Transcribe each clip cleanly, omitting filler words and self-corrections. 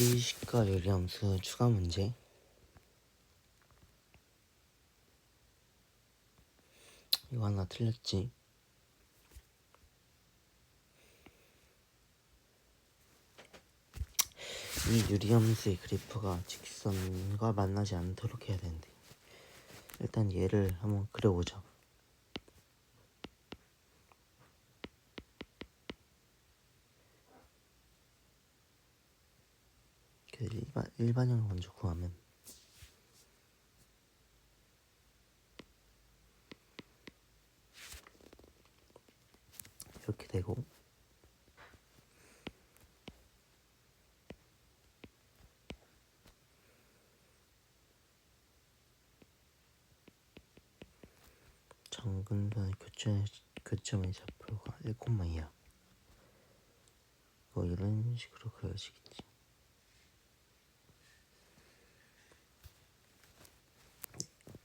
수리식과 요리함수 추가 문제. 이거 하나 틀렸지. 이 유리함수의 그래프가 직선과 만나지 않도록 해야 되는데, 일단 얘를 한번 그려보자. 그 일반형을 먼저 구하면 이렇게 되고, 정근선의 교점의 좌표가 1,2야. 뭐 이런 식으로 그려지겠지.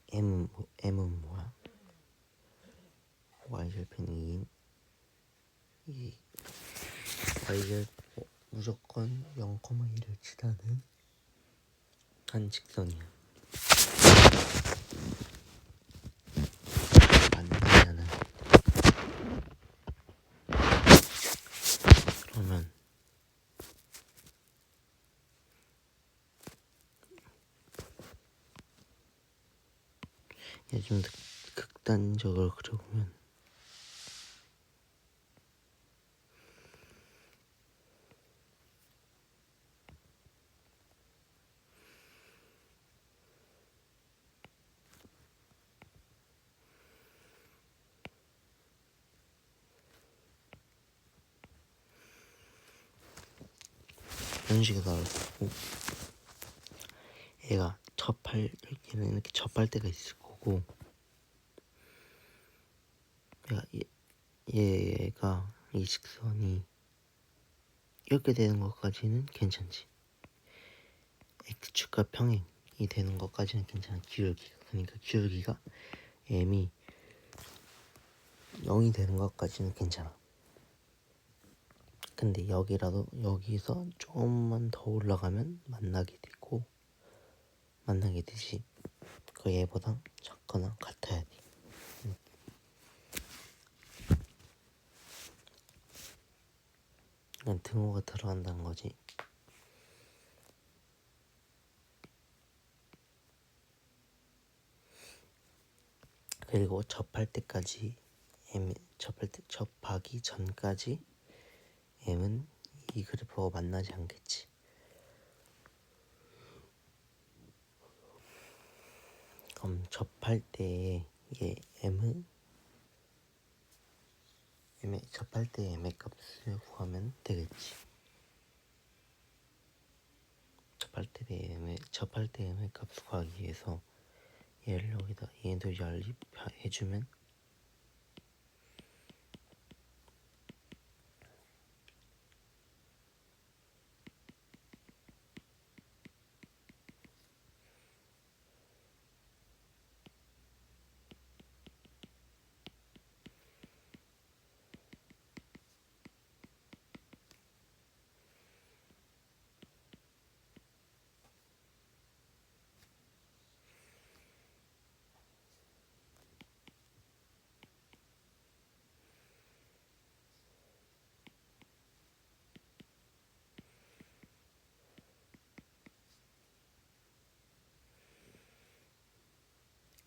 M은 뭐야? y절편 2인 이 y절 무조건 0,1을 지나는 한 직선이야. 만나면은 그러면 얘 좀 더 극단적으로 그려보면 이런 식으로 나올 거고, 얘가 얘는 이렇게 접할 때가 있을 거고, 얘가 이 직선이 이렇게 되는 것까지는 괜찮지. x축과 평행이 되는 것까지는 괜찮아. 기울기가, 그러니까 기울기가 m이 0이 되는 것까지는 괜찮아. 근데 여기서 조금만 더 올라가면 만나게 되지. 그 얘보다 작거나 같아야 돼. 이건 등호가 들어간다는 거지. 그리고 접하기 전까지 m은 이 그래프와 만나지 않겠지. 그럼 접할 때에 접할 때 m의 값을 구하면 되겠지. 접할 때 m의 값을 구하기 위해서 얘를 여기다 얘도 연립해주면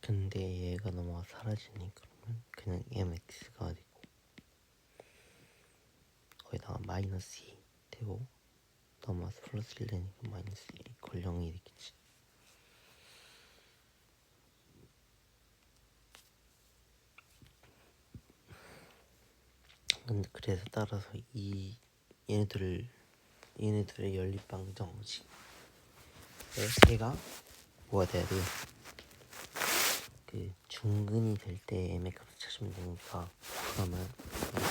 근데 얘가 넘어가 사라지니까 그냥 mx가 되고 거기다가 마이너스 2 되고 넘어가서 플러스 1 되니까 마이너스 2 이퀄 0이 되겠지. 근데 그래서 따라서 얘네들의 연립 방정식 얘가 뭐가 돼야 돼? 그 중근이 될 때 m의 값을 찾으면 되니까, 그러면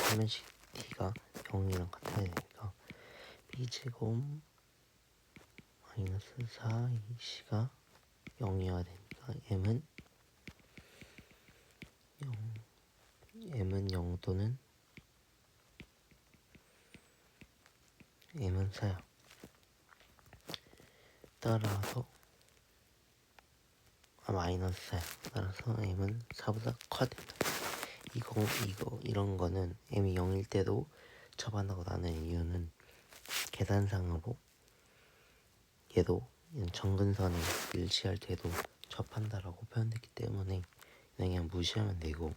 설면식 t가 0이랑 같아야 되니까 b제곱 마이너스 4ac가 0이어야 되니까 m은 0 또는 m은 4야. 따라서 마이너스 4. 따라서 m은 4보다 커야 된다. 이런 거는 m이 0일 때도 접한다고 나는 이유는 계산상으로 얘도 정근선에 일치할 때도 접한다라고 표현됐기 때문에 그냥 무시하면 되고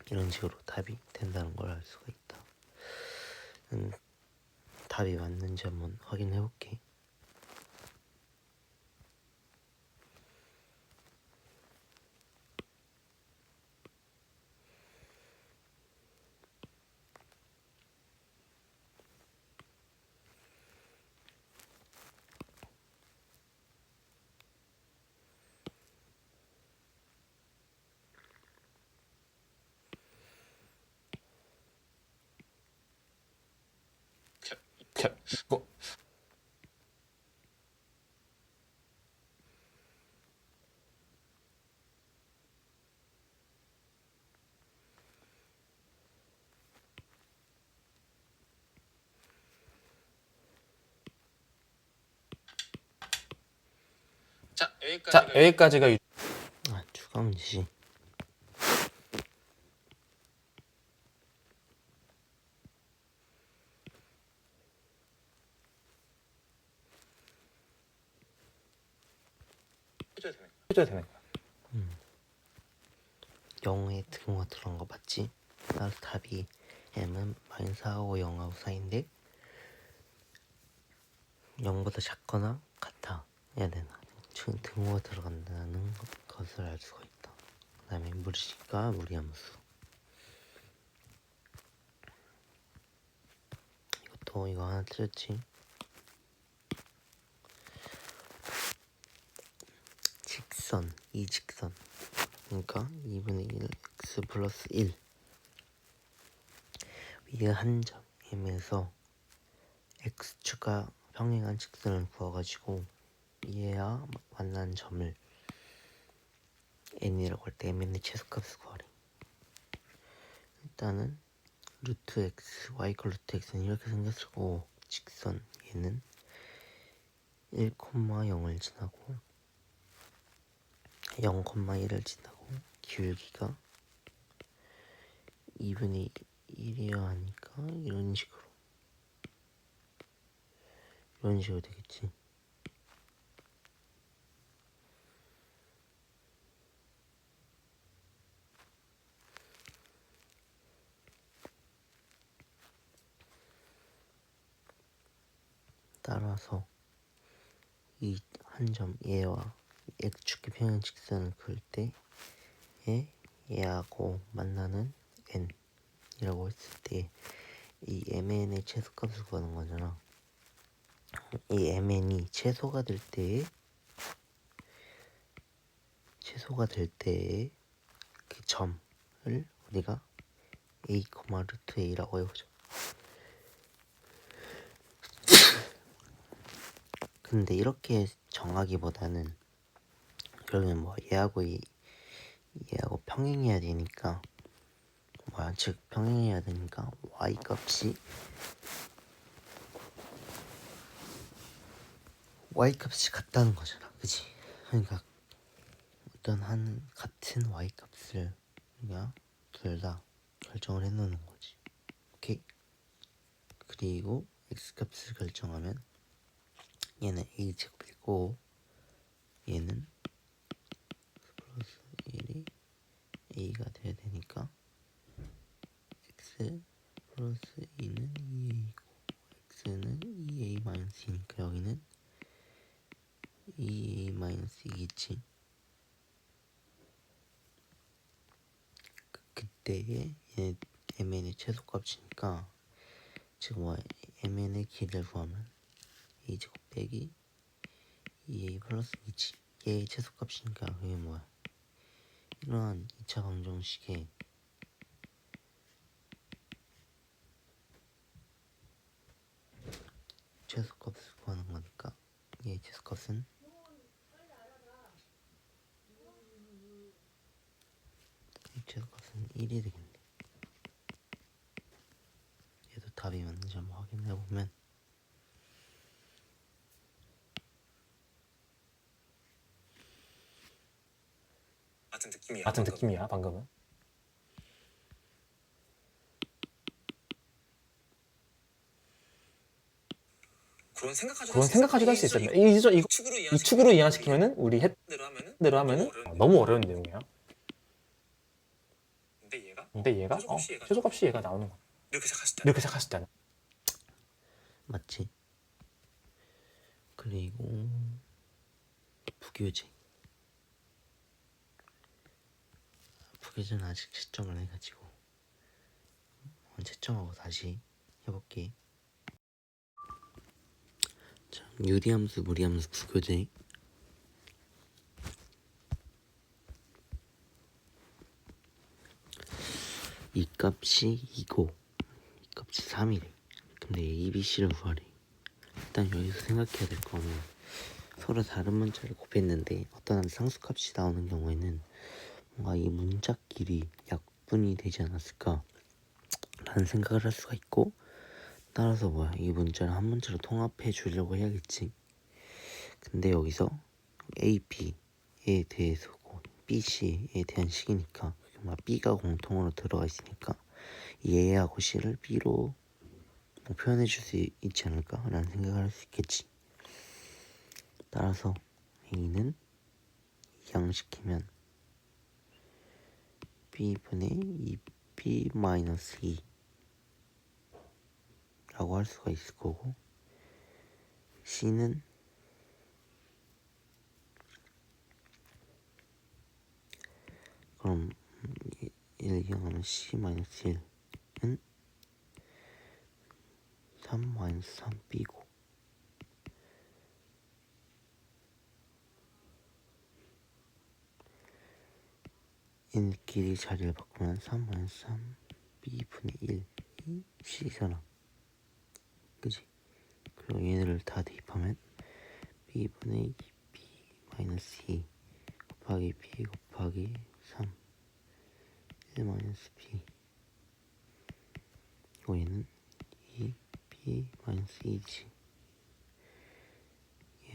이런 식으로 답이 된다는 걸 알 수가 있다. 답이 맞는지 한번 확인해 볼게. 뭐, 자, 여기까지가 추가 문제지. 해줘야 되는 거야. 0에 등호가 들어간 거 맞지? 따라서 답이 m은 마이너스 4하고 0하고 사이인데 0보다 작거나 같아 해야 되나? 지금 등호가 들어간다는 것을 알 수가 있다. 그 다음에 무리수가 무리함수. 이거 하나 틀렸지? 직선, 이 직선. 그러니까 2분의 1 x 플러스 1 위에 한 점 m에서 x축과 평행한 직선을 구워가지고 얘와 만난 점을 n이라고 할 때 mn의 최소값을 구하래. 일단은 루트 x, y 컬 루트 x는 이렇게 생겼고 직선 얘는 1,0을 지나고 0,1을 지나고 기울기가 2분의 1이어야 하니까 이런 식으로 되겠지. 따라서 이 한 점 얘와 x축의 평행 직선을 그을 때 얘하고 만나는 n이라고 했을 때 이 mn의 최소값을 구하는 거잖아. 이 mn이 최소가 될 때의 그 점을 우리가 a, 루트 a라고 해보자. 근데 이렇게 정하기보다는 그러면 뭐 얘하고 평행해야 되니까 즉 평행해야 되니까 y 값이 같다는 거잖아, 그치? 그러니까 어떤 한 같은 y 값을 우리가 둘 다 결정을 해놓는 거지. 오케이. 그리고 x 값을 결정하면 얘는 a 제곱이고 얘는 플러스 1이 a가 돼야 되니까 x 플러스 2는 2a이고 x는 2a 마이너스 2니까 여기는 2a 마이너스 2겠지. 그때의 mn의 최소값이니까 지금 mn의 길이를 구하면 a 제곱 빼기 2a 플러스 2지. 얘의 최소값이니까 그게 뭐야? 이러한 2차 방정식의 최소값을 구하는 거니까 얘의 최소값은 1이 되겠네. 얘도 답이 맞는지 한번 확인해 보면 같은 느낌이야 방금은. 그런 생각까지도 할 수 있어. 이거 이 축으로 이해시키면은 우리 했대로 하면은 너무 어려운 내용이야. 근데 얘가 최소값이 얘가 나오는 거야. 이렇게 생각했을 때는. 맞지? 그리고 부교재. 부교재는 아직 채점을 해가지고 채점하고 다시 해볼게. 자, 유리함수, 무리함수 부교재. 이 값이 2고 이 값이 3이래. 근데 A, B, C를 구하래. 일단 여기서 생각해야 될 거는 서로 다른 문자를 곱했는데 어떤 한 상수값이 나오는 경우에는 뭔가 이 문자끼리 약분이 되지 않았을까 라는 생각을 할 수가 있고, 따라서 이 문자를 한 문자로 통합해 주려고 해야겠지. 근데 여기서 A, B에 대해서고 B, C에 대한 식이니까 B가 공통으로 들어가 있으니까 A하고 C를 B로 표현해 줄 수 있지 않을까 라는 생각을 할 수 있겠지. 따라서 A는 이항시키면 B분의 2B-2 라고 할 수가 있을 거고, C는 그럼 1 이항하면 C-1은 3-3B고, 얘네끼리 자리를 바꾸면 3-3B분의 1이 C잖아. 그치? 그리고 얘네를 다 대입하면 B분의 2B-2 곱하기 B 곱하기 3 1-B, 그리고 얘는 2B-2지.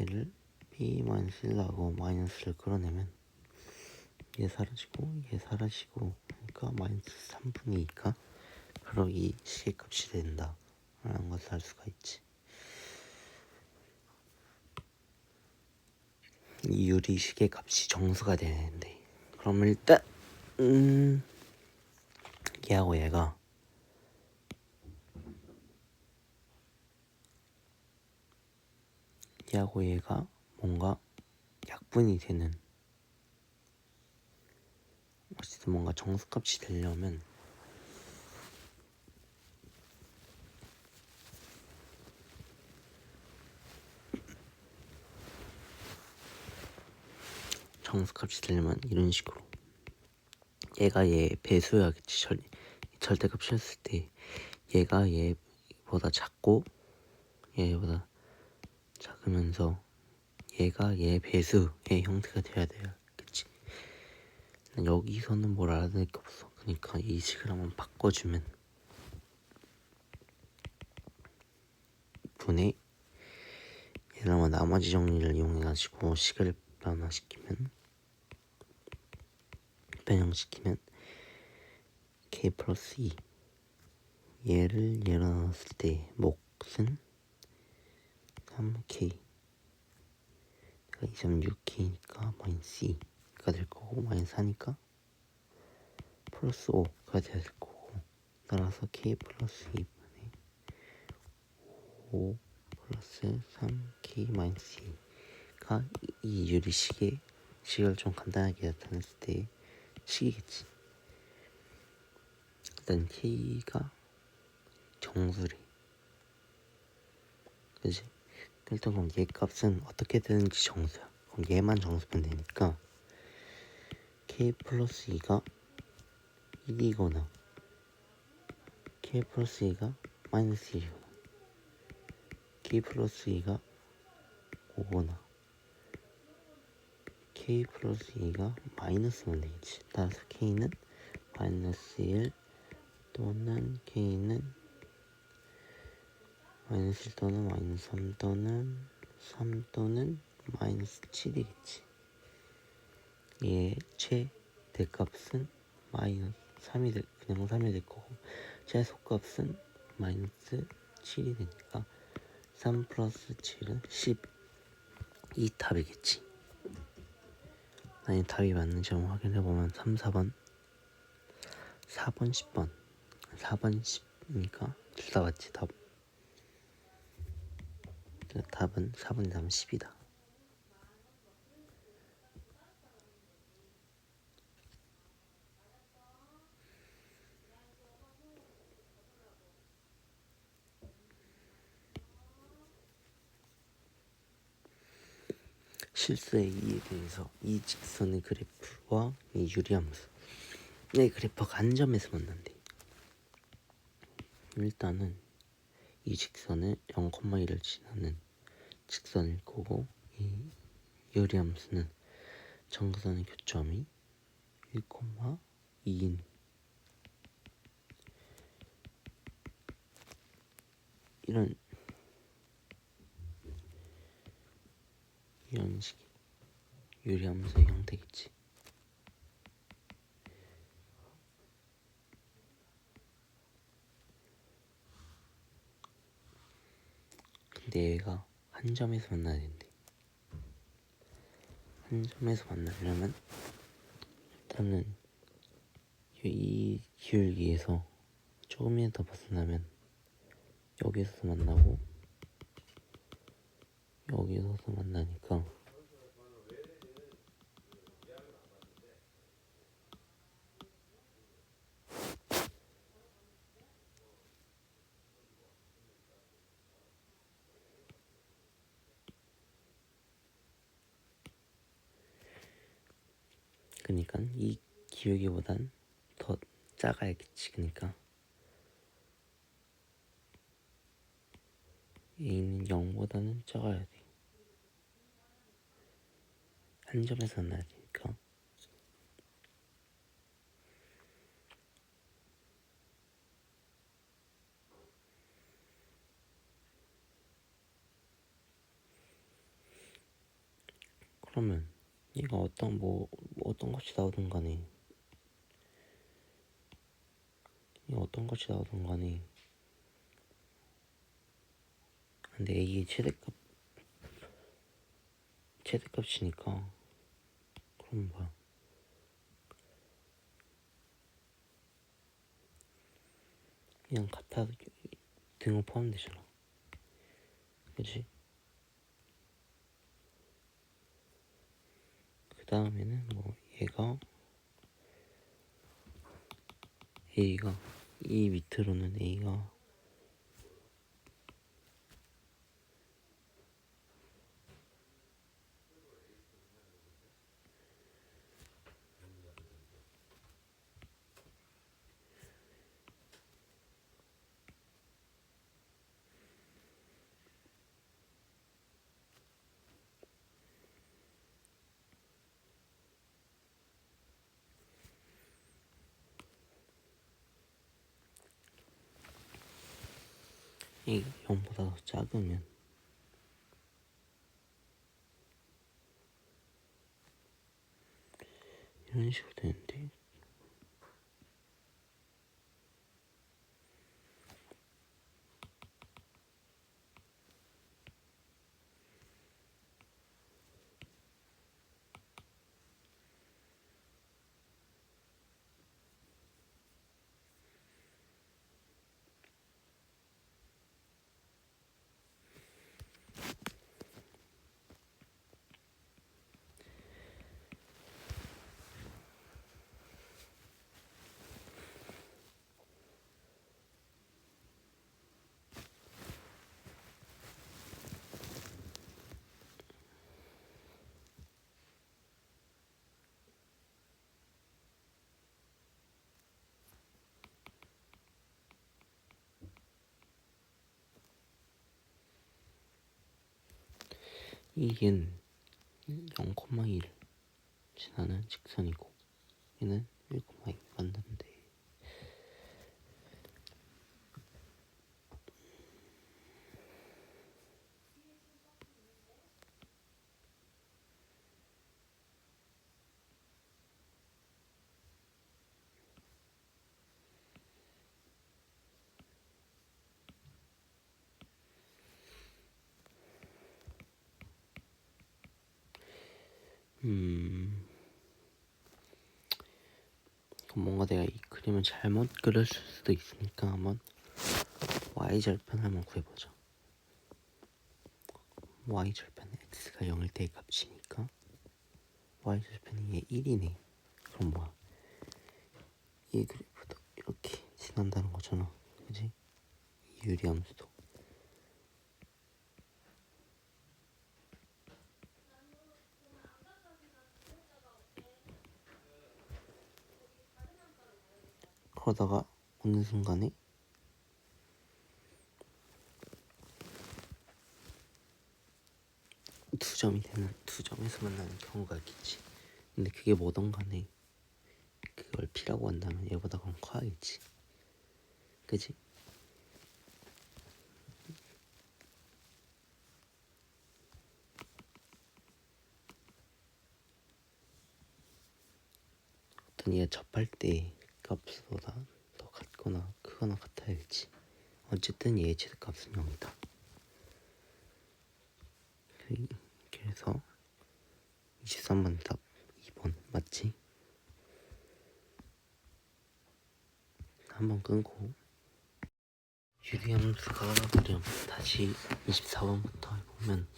얘를 B-1로 하고 마이너스를 끌어내면 얘 사라지고 얘 사라지고, 그러니까 마이너스 3분의 2가 바로 이 시계값이 된다 라는 것을 알 수가 있지. 이 유리 시계값이 정수가 되는데, 그럼 일단 얘하고 얘가 뭔가 약분이 되는, 어쨌든 뭔가 정수값이 되려면 이런 식으로 얘가 얘 배수여야겠지. 절대값 쳤을 때 얘가 얘보다 작고 얘보다 작으면서 얘가 얘 배수의 형태가 돼야 되겠지. 여기서는 뭘 알아낼 게 없어. 그러니까 이 식을 한번 바꿔주면 분의 얘를 한번 나머지 정리를 이용해가지고 식을 변형시키면 K 플러스 2, 얘를 얘로 나눴을 때 몫은 3K, 2.6K니까 마이너스 2가 될 거고, 마이너스 4니까 플러스 5가 될 거고, 따라서 K 플러스 2분의 5 플러스 3K 마이너스 2가 이 유리식의 식을 좀 간단하게 나타냈을 때 식이겠지. 일단 K가 정수래. 그치? 일단 그럼 얘 값은 어떻게 되는지 정수야. 그럼 얘만 정수면 되니까 K 플러스 2가 1이거나 K 플러스 2가 마이너스 1이거나 K 플러스 2가 5거나 K 플러스 2가 마이너스면 되겠지. 따라서 K는 마이너스 1 또는 K는 마이너스 1 또는 마이너스 3 또는 3 또는 마이너스 7이겠지. 얘 대값은 마이너스 3이 그냥 3이 될 거고 최소값은 마이너스 7이 되니까 3 플러스 7은 10. 이 답이겠지. 만약 답이 맞는지 한번 확인해보면 3, 4번 4번 10번 4번 10이니까 둘 다 맞지 답. 답은 4번이 답은 10이다. 실수의 이에 대해서 이 직선의 그래프와 이 유리함수 이 그래프가 한 점에서 만난대. 일단은 이 직선은 0,1을 지나는 직선일 거고 이 유리함수는 정선의 교점이 1,2인 이런 식의 유리함수의 형태겠지. 근데 얘가 한 점에서 만나야 된대. 한 점에서 만나려면 일단은 이 기울기에서 조금이라도 더 벗어나면 여기서도 만나고 여기서도 만나니까 그러니까 이 기울기보단 더 작아야겠지. 그러니까 A는 0보다는 작아야 돼. 한 점에서 만나야 되니까. 그러면 얘가 어떤 것이 나오든 간에 얘가 어떤 것이 나오든 간에 근데 A의 최대값이니까 그럼 뭐야? 그냥 같아 등호 포함되잖아. 그치? 그 다음에는 뭐 A가 이 밑으로는 A가 A 0보다 더 작으면 이런 식으로 되는데 이겐 0,1 지나는 직선이고 얘는 1,2 만드는데 그럼 뭔가 내가 이 그림을 잘못 그렸을 수도 있으니까 한번 y절편 한번 구해보자. y절편 x가 0일 때의 값이니까 y절편이 얘 1이네. 그럼 뭐야? 이 그래프도 이렇게 지난다는 거잖아. 그지? 유리함수도. 그러다가 어느 순간에 두 점이 되는, 두 점에서 만나는 경우가 있겠지. 근데 그게 뭐든 간에 그걸 P라고 한다면 얘보다 그럼 커야겠지. 그지? 어떤 얘가 접할 때 값보다 더 같거나 크거나 같아야겠지. 어쨌든 얘의 최대값은 0이다. 그래서 23번 답 2번 맞지? 한번 끊고 유리함수가 그럼 다시 24번부터 해보면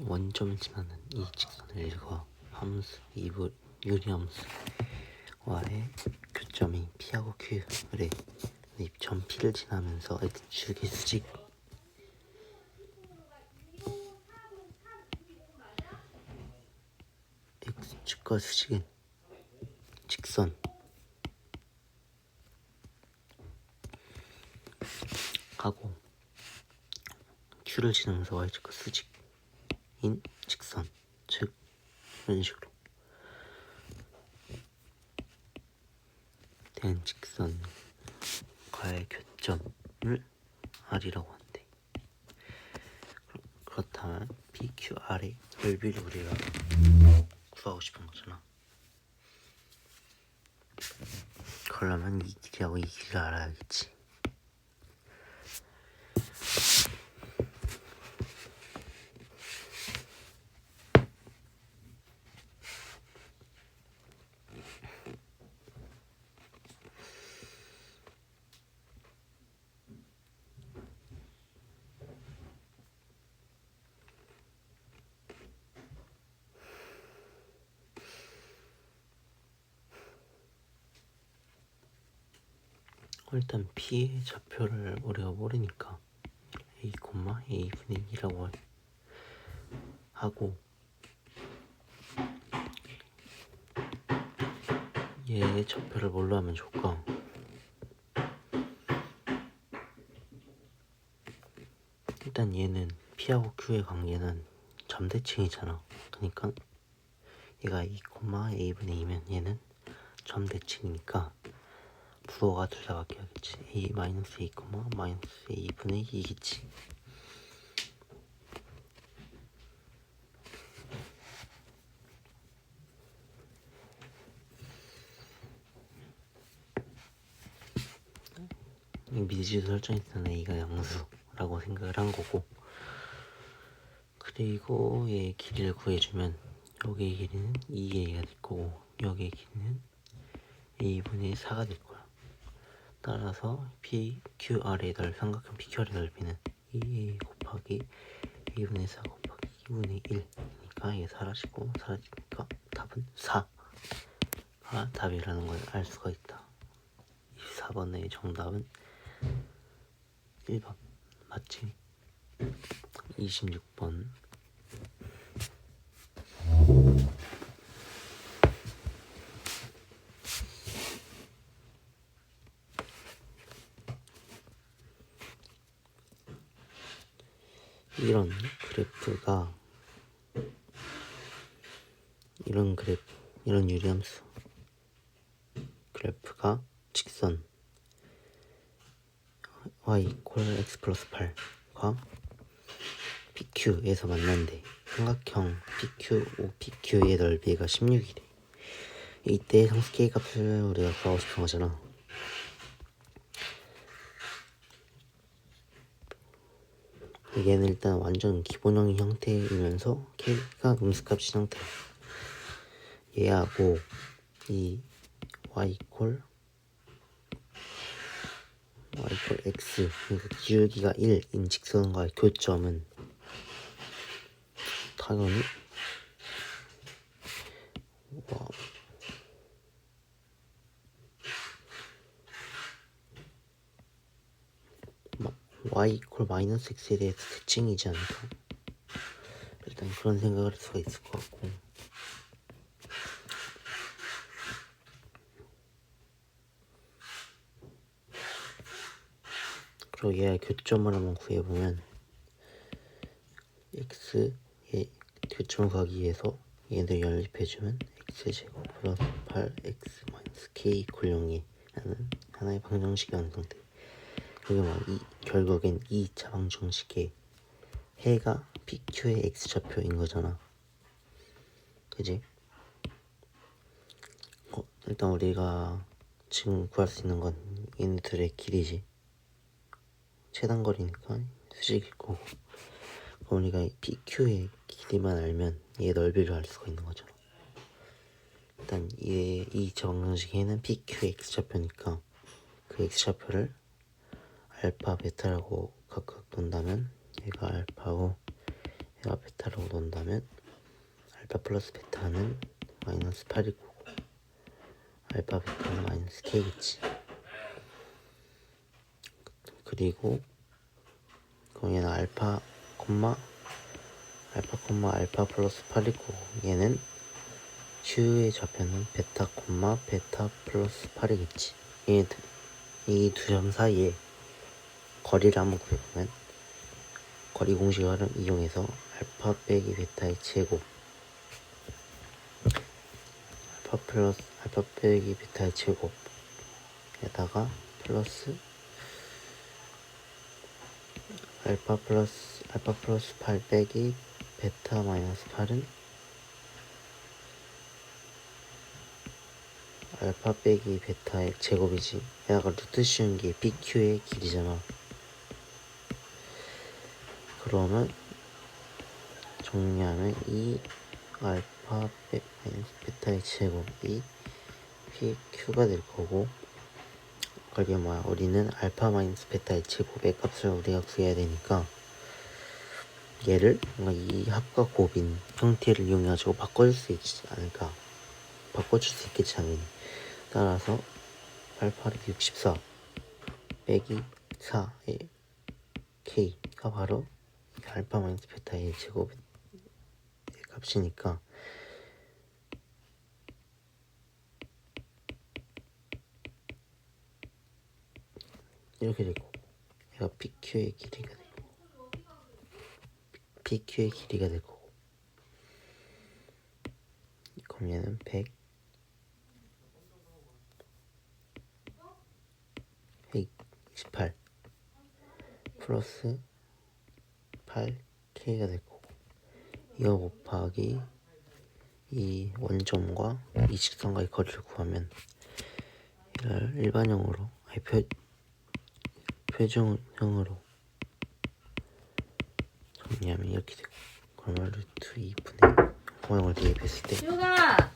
원점을 지나는 이 직선을 읽어 함수 유리함수와의 교점이 P하고 Q래. 점 P를 지나면서 X축의 수직 X축과 수직은 직선 하고 Q를 지나면서 Y축과 수직인 직선, 즉 이런 식으로 된 직선과의 교점을 R이라고 한대. 그렇다면 PQR의 넓이를 우리가 구하고 싶은 거잖아. 그러려면 이 길이하고 이 길이를 알아야겠지. 일단 P의 좌표를 우리가 모르니까 A, A분의 2라고 하고 얘의 좌표를 뭘로 하면 좋을까? 일단 얘는 P하고 Q의 관계는 점대칭이잖아. 그러니까 얘가 2, A분의 2면 얘는 점대칭이니까 부호가 둘 다 바뀌어야겠지. A, 마이너스 A, 마이너스 A분의 2겠지. 미지수 설정했던 A가 양수라고 생각을 한 거고, 그리고 얘의 길이를 구해주면 여기의 길이는 2A가 될 거고 여기의 길이는 A분의 4가 될 거야. 따라서 PQR의 삼각형 PQR의 넓이는 2A 곱하기 A분의 4 곱하기 2분의 1이니까 얘 사라지니까 답은 4가 답이라는 걸 알 수가 있다. 24번의 정답은 1번 맞지? 26번 이런 유리함수 그래프가 직선 y 이퀄 x 플러스 8과 PQ에서 만난대. 삼각형 PQ의 넓이가 16이래. 이때 상수 K 값을 우리가 구하고 싶은 거잖아. 얘는 일단 완전 기본형의 형태이면서 k가 음수값인 형태야. 얘하고 이 y 이퀄 x, 그러니까 기울기가 1인 직선과의 교점은 당연히 y 이퀄 마이너스 x에 대해서 대칭이지 않을까? 일단 그런 생각을 할 수가 있을 것 같고, 그리고 얘의 교점을 한번 구해보면 x의 교점을 구하기 위해서 얘들 연립해주면 x제곱 플러스 8x 마이너스 k 이퀄 0이 라는 하나의 방정식이 완성돼. 그게 결국엔 이 2차 방정식의 해가 PQ의 x좌표인 거잖아. 그지? 일단 우리가 지금 구할 수 있는 건 얘네들의 길이지. 최단거리니까 수직일 거고. 그럼 우리가 PQ의 길이만 알면 얘 넓이를 알 수가 있는 거잖아. 일단 이 2차 방정식에는 PQ의 x좌표니까 그 x좌표를 알파, 베타라고 각각 놓는다면 얘가 알파고 얘가 베타라고 놓는다면 알파 플러스 베타는 마이너스 8일 거고 알파 베타는 마이너스 k겠지. 그리고 그럼 얘는 알파 알파 플러스 8일 거고 얘는 Q의 좌표는 베타 베타 플러스 8이겠지. 얘네들 이 두 점 사이에 거리를 한번 구해보면 거리 공식을 이용해서 알파 빼기 베타의 제곱 알파 빼기 베타의 제곱에다가 플러스 알파 플러스 8 빼기 베타 마이너스 8은 알파 빼기 베타의 제곱이지. 에다가 루트 씌운 게 PQ의 길이잖아. 그러면 정리하면 이 알파 마이너스 베타의 제곱이 PQ가 될 거고, 그게 뭐야? 우리는 알파 마이너스 베타의 제곱의 값을 우리가 구해야 되니까 얘를 뭔가 이 합과 곱인 형태를 이용해가지고 바꿔줄 수 있지 않을까? 바꿔줄 수 있겠지 당연히. 따라서 알파를 64 빼기 4의 k가 바로 알파 마이너스 베타의 제곱의 값이니까 이렇게 될 거고, 얘가 PQ의 길이가 될 거고, 그럼 얘는 128 플러스 8K가 될 거고, 이거 곱하기 이 원점과 이 직선과의 거리를 구하면 이걸 일반형으로 표준형으로 정리하면 이렇게 되고, 그러면 루트 2분의 모양을 대입했을 때 지우가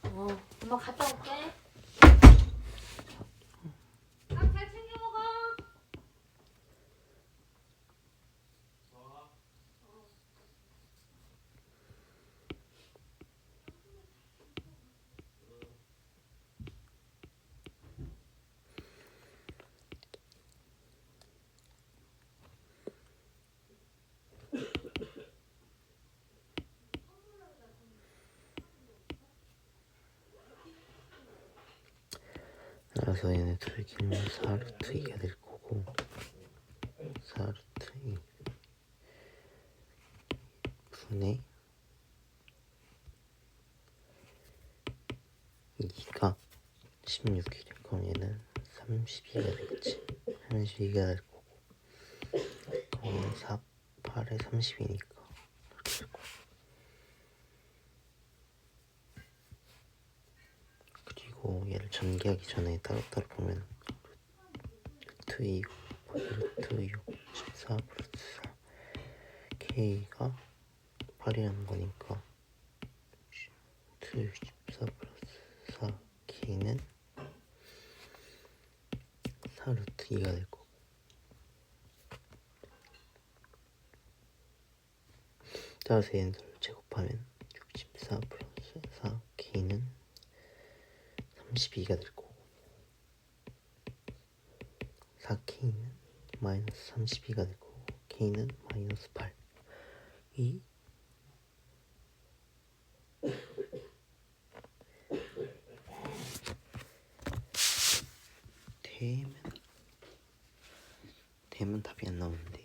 엄마 갔다 올게. 잘 챙겨 먹어. 따라서 얘네 둘의 길이는 4루트 2가 될 거고, 4루트 2 분의 2가 16이래. 그럼 얘는 32가 되겠지. 32가 될 거고, 그럼 얘는 4, 8에 30이니까 이렇게 될 거고, 그리고 얘를 전개하기 전에 따로따로 보면 루트 2, 루트 6, 14 플러스 4 K가 8이라는 거니까 264 플러스 4 K는 4 루트 2가 될 거고, 따라서 얘네들 제곱하면 64 플러스 4 K는 32가 될 거고, 4K는 마이너스 32가 될 거고, K는 마이너스 8. 이 되면 답이 안 나오는데.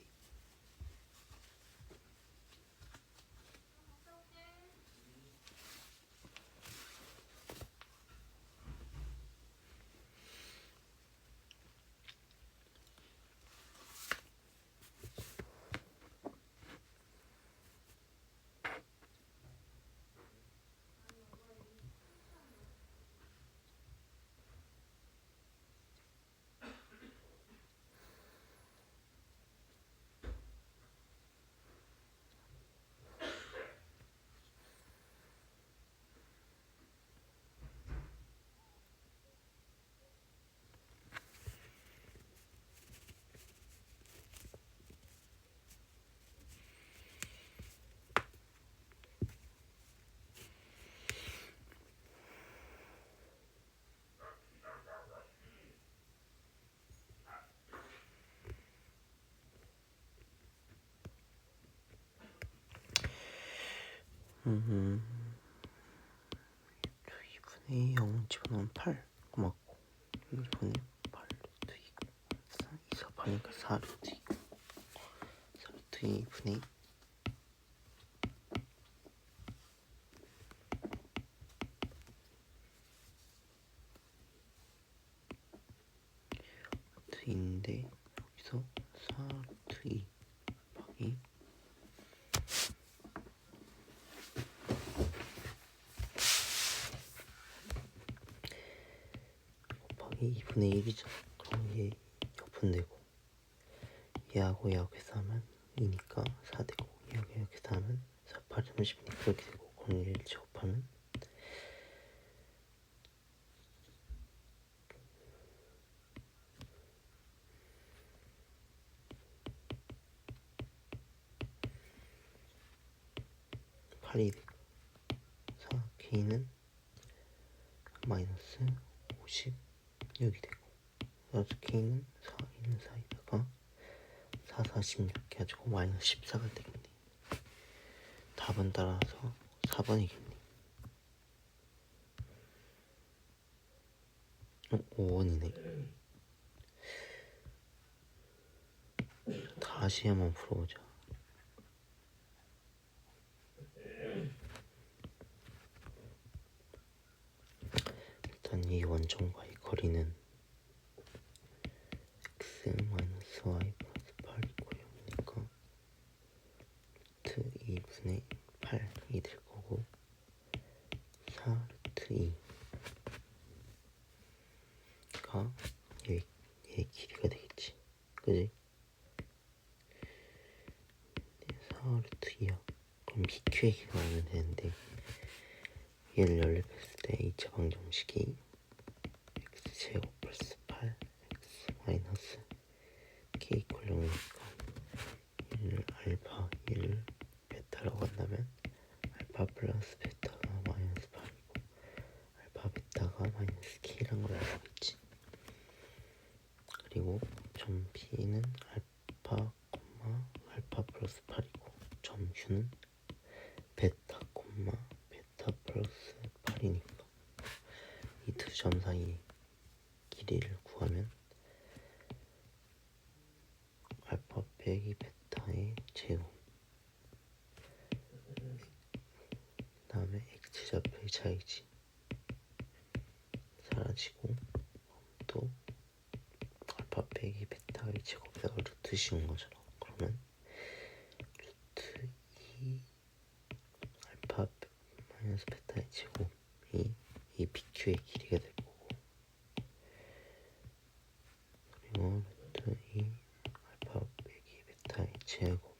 음, 2분의 0 집어넣으면 8 맞고, 1분의 8 루트 2고, 2, 4, 8이니까 4 루트 2고, 4 루트 2분의 2인데, 여기서 4 루트 2 곱하기 2분의 1이죠. 그럼 얘 옆분되고, 얘하고 얘하고 해서 하면 2니까 4 되고, 얘하고 얘하고 해서 하면 4, 8, 30이니까 그렇게 되고, 그럼 얘를 제곱하면 8이 되고, 4K는 마이너스 56이 되고, 그래서 K는 4, 1, 4에다가 4, 46 해가지고 마이너스 14가 되겠네. 답은 따라서 4번이겠네. 5원이네. 다시 한번 풀어보자. 일단 이 원점과의 거리는 x 마이너스 y 플러스 8이고 0이니까 루트 2분의 8이 될 거고, 4 루트 2가 얘 길이가 되겠지, 그지? 4 루트 2야. 그럼 BQ의 길이가 알면 되는데, 얘를 연립했을 때 2차 방정식이 x제곱 플러스 8 x 마이너스 k 이퀄 0이니까 얘를 알파, 얘를 베타라고 한다면 알파 플러스 베타가 마이너스 8이고 알파 베타가 마이너스 k란 걸 알고 있지. 그리고 점 B는 알파, 알파 플러스 8이고 점 Q는 베타, 베타 플러스 8이니까 이 두 점 사이의 길이를 구하면 알파 빼기 베타의 제곱, 그 다음에 x좌표의 차이지 사라지고, 또 알파 빼기 베타의 제곱에다가 루트 씌운 거잖아. 그러면 루트 2 알파 마이너스 베타의 제곱이 이 BQ의 길이가 될 거고, 그리고 루트 2 알파 빼기 베타의 제곱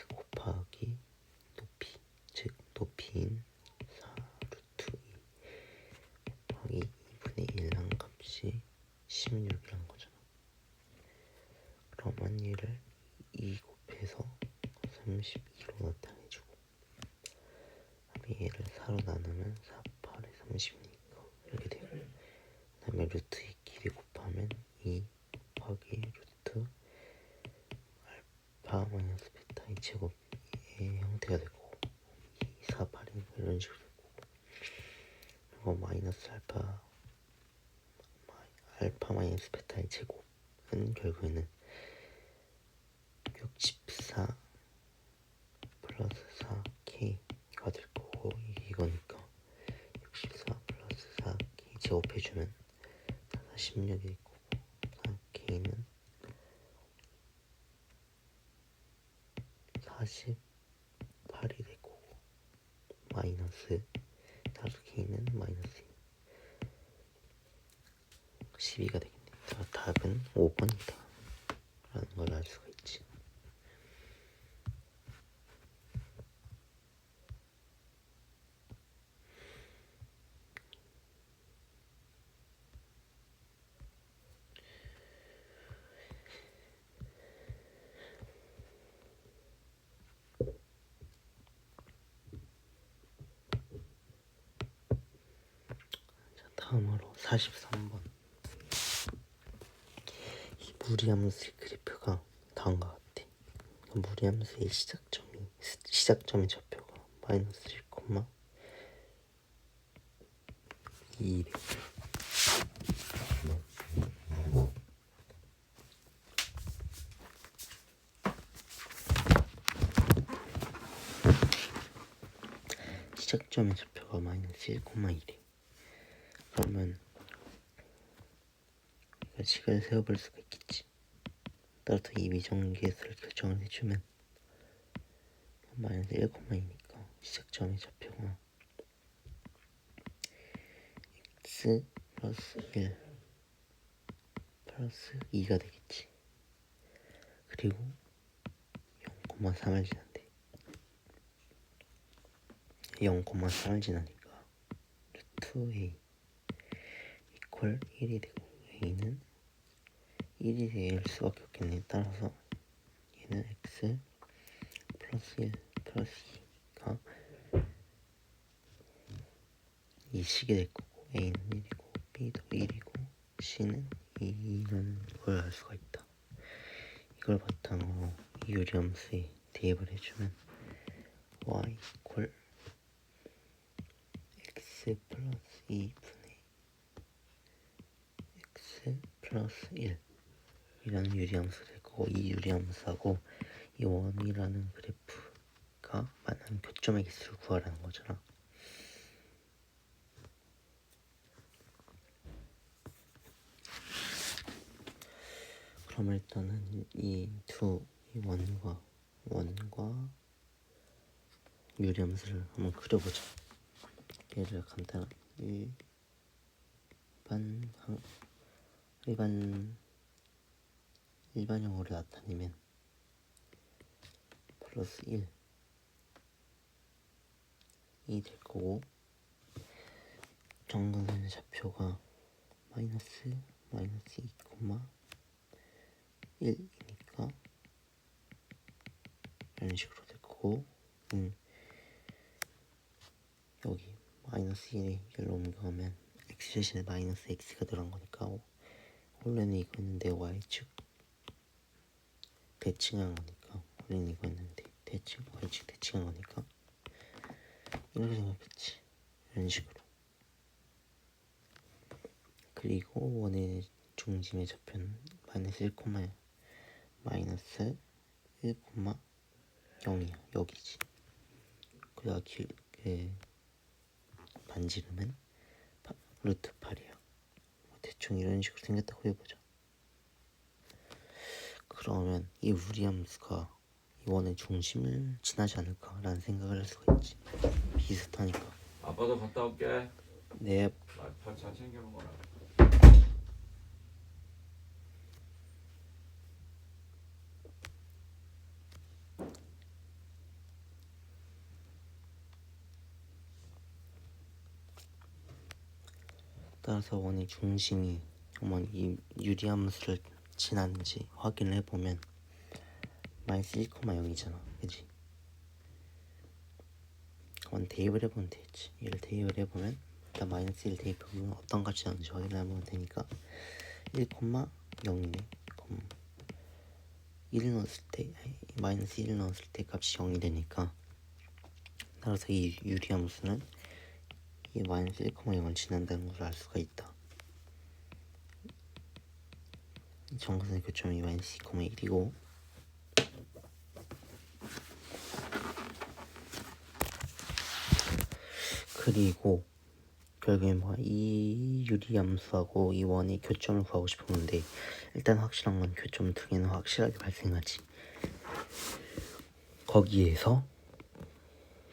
곱하기 그러면 얘를 2 곱해서 32로 나타내주고, 그다음에 얘를 4로 나누면 4, 8에 30이니까 이렇게 되고, 그다음에 루트의 길이 곱하면 2 곱하기 루트 알파 마이너스 베타의 제곱의 형태가 되고, 2, 4, 8이 이런 식으로 되고, 그리고 마이너스 알파 마이너스 베타의 제곱은 결국에는 64 플러스 4K가 될 거고, 이거니까 64 플러스 4K 제곱해주면 16이 될 거고, 4K는 48이 될 거고, 마이너스 4K는 마이너스 12가 되겠네. 답은 5번이다 라는 걸 알 수가 있지. 자, 다음으로 43번. 이 무리함수의 그래프가 다음과 같아. 무리함수의 시작점의 좌표가 마이너스 1,2래. 시작점의 좌표가 마이너스 1,2래. 그러면 우리가 식을 세워볼 수가 있겠지. 따라서 이 미정계수를 결정을 해주면 마이너스 1,2니까 시작점의 좌표가 x 플러스 1 플러스 2가 되겠지. 그리고 0,3을 지난대. 0,3을 지나니까 루트 a 이퀄 1이 되고, a는 1이 될 수밖에 없겠네. 따라서 얘는 x 플러스 1 플러스 2가 2식이 될 거고, a는 1이고 b도 1이고 c는 2라는 걸 알 수가 있다. 이걸 바탕으로 유리함수에 대입을 해주면 y 이퀄 x 플러스 2분의 x 플러스 1 이라는 유리함수 될 거고, 이 유리함수하고 이 원이라는 그래프가 만난 교점의 개수를 구하라는 거잖아. 그럼 일단은 이 원과 유리함수를 한번 그려보자. 얘를 간단한 일반형으로 나타내면 플러스 1이 될 거고, 정근선의 좌표가 마이너스 2,1이니까 이런 식으로 될 거고, 여기 마이너스 1에 1로 옮겨가면 x 대신에 마이너스 x가 들어간 거니까, 원래는 이거였는데 y축 대칭한 거니까, 원래는 이거였는데 y축 대칭한 거니까 이렇게 생각했지. 이런 식으로. 그리고 원의 중심의 좌표는 마이너스 1,0이야. 여기지. 그다음 반지름은 루트 8이야. 대충 이런 식으로 생겼다고 해보자. 그러면 이 무리함수가 이 원의 중심을 지나지 않을까라는 생각을 할 수가 있지. 비슷하니까. 아빠도 갔다 올게. 네. 밥 잘 챙겨 먹어라. 따라서 원의 중심이 이 유리함수를 지났는지 확인을 해보면 마이너스 1,0이잖아. 그치? 그건 대입을 해보면 되겠지. 얘를 대입을 해보면 일단 마이너스 1 대입해보면 어떤 값이 나오는지 확인하면 되니까 1,0이네. 1 넣었을 때 마이너스 1 넣었을 때 값이 0이 되니까, 따라서 이 유리함수는 이 마이너스 1,0을 지난다는 걸 알 수가 있다. 이 정근의 교점이 마이너스 2,1이고 그리고 결국엔 이 유리함수하고 이 원의 교점을 구하고 싶었는데, 일단 확실한 건 교점 두 개는 확실하게 발생하지.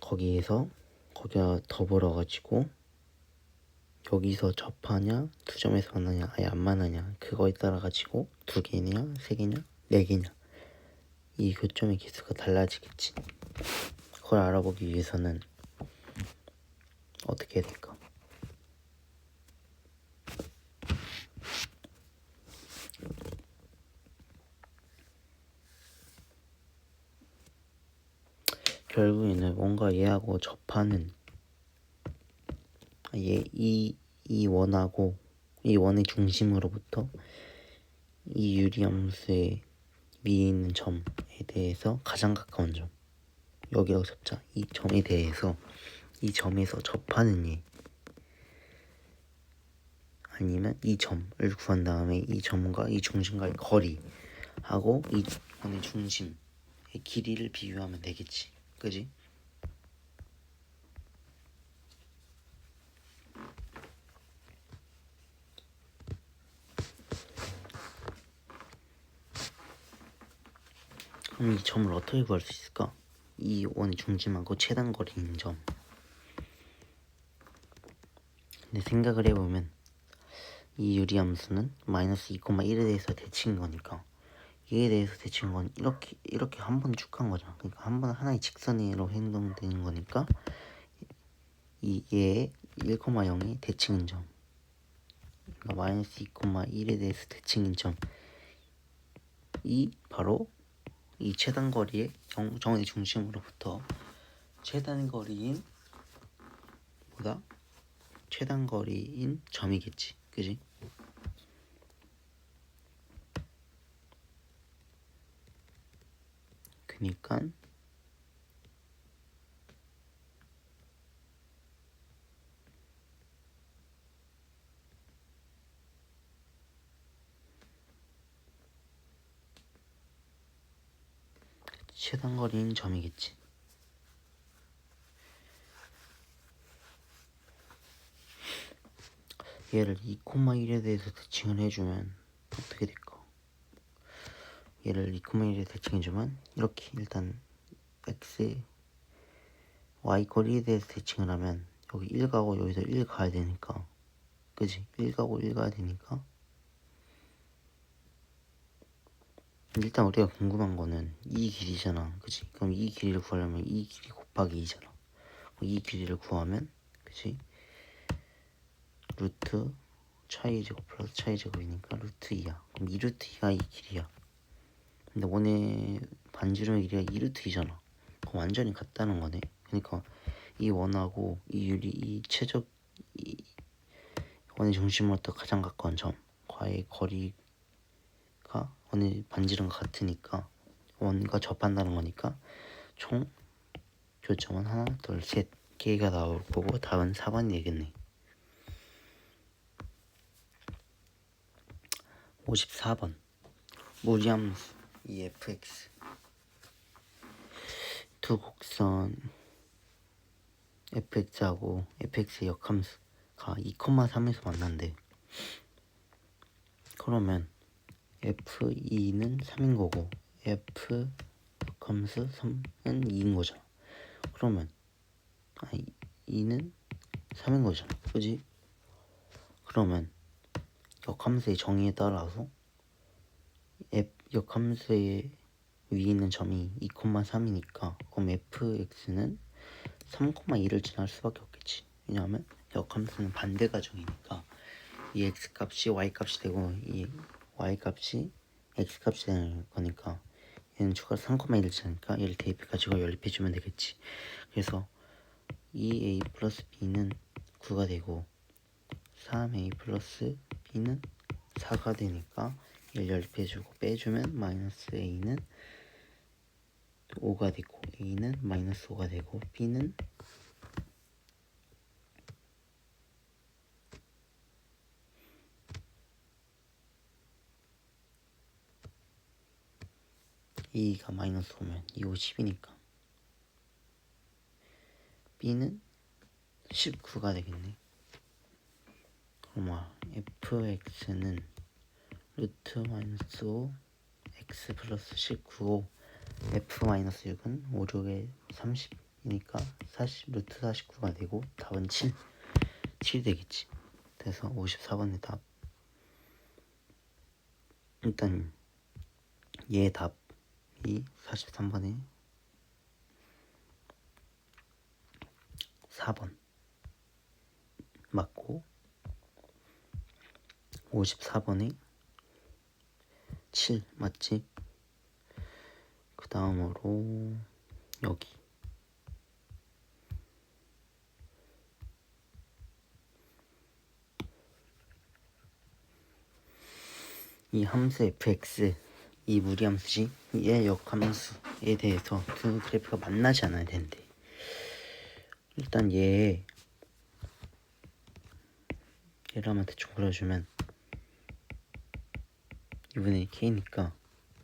거기가 더불어가지고 여기서 접하냐 두 점에서 만나냐 아예 안 만나냐, 그거에 따라 가지고 두 개냐 세 개냐 네 개냐 이 교점의 개수가 달라지겠지. 그걸 알아보기 위해서는 어떻게 해야 될까? 결국에는 뭔가 얘하고 접하는 이 원하고 이 원의 중심으로부터 이 유리함수의 위에 있는 점에 대해서 가장 가까운 점, 여기라고 잡자. 이 점에 대해서 이 점에서 접하는 얘, 아니면 이 점을 구한 다음에 이 점과 이 중심과의 거리하고 이 원의 중심의 길이를 비교하면 되겠지. 그지? 그럼 이 점을 어떻게 구할 수 있을까? 이 원의 중심하고 최단 거리인 점. 근데 생각을 해보면 이 유리함수는 마이너스 2,1에 대해서 대칭인 거니까, 얘에 대해서 대칭인 건 이렇게 한 번 쭉 간 거잖아. 그러니까 한 번 하나의 직선으로 행동되는 거니까 얘의 1,0이 대칭인 점, 그러니까 마이너스 2,1에 대해서 대칭인 점이 바로 이 최단 거리의 정원의 중심으로부터 최단 거리인 점이겠지. 그지? 그니까 최단 거리인 점이겠지. 얘를 2,1에 대해서 대칭을 해주면 어떻게 될까? 얘를 2,1에 대칭해주면 이렇게, 일단 x, y 거리에 대해서 대칭을 하면 여기 1 가고 여기서 1 가야 되니까, 그지? 1 가고 1 가야 되니까, 일단 우리가 궁금한 거는 이 길이잖아. 그지? 그럼 이 길이를 구하려면 이 길이 곱하기 2잖아. 이 길이를 구하면, 그지? 루트 차이 제곱 플러스 차이 제곱이니까 루트 2야. 그럼 2루트 2가 이 길이야. 근데 원의 반지름의 길이가 2루트 2잖아. 그럼 완전히 같다는 거네. 그러니까 이 원하고 이 최적 이 원의 중심으로부터 가장 가까운 점과의 거리가 원의 반지름과 같으니까, 원과 접한다는 거니까 총 교점은 하나, 둘, 셋 개가 나올 거고, 답은 4번이 되겠네. 54번 무리함수 EFX, 두 곡선 fx하고 fx의 역함수가 2,3에서 만난대. 그러면 f2는 3인 거고 f 역함수 3은 2인 거잖아. 그러면 2는 3인 거잖아. 그지? 그러면 역함수의 정의에 따라서 역함수의 위에 있는 점이 2,3이니까 그럼 fx는 3,2를 지날 수밖에 없겠지. 왜냐하면 역함수는 반대 가정이니까 이 x값이 y값이 되고 이 y값이 x 값이 되는 거니까 얘는 추가로 3,1짜니까 얘를 대입해가지고 연립해주면 되겠지. 그래서 2a 플러스 b는 9가 되고 3a 플러스 b는 4가 되니까 얘를 연립해주고 빼주면 마이너스 a는 5가 되고 a는 마이너스 5가 되고 b는 2가 마이너스 5면 2, 5, 10이니까 b는 19가 되겠네. 그럼 fx는 루트 마이너스 5 x 플러스 19 f 마이너스 6은 5, 6에 30이니까 40 루트 49가 되고 답은 7 되겠지. 그래서 54번의 답. 일단 얘 답이 43번에 4번 맞고 54번에 7 맞지? 그 다음으로 여기 이 함수 fx 이 무리함수지 얘 역함수에 대해서 두 그래프가 만나지 않아야 되는데 일단 얘를 한번 대충 그려주면 2분의 k니까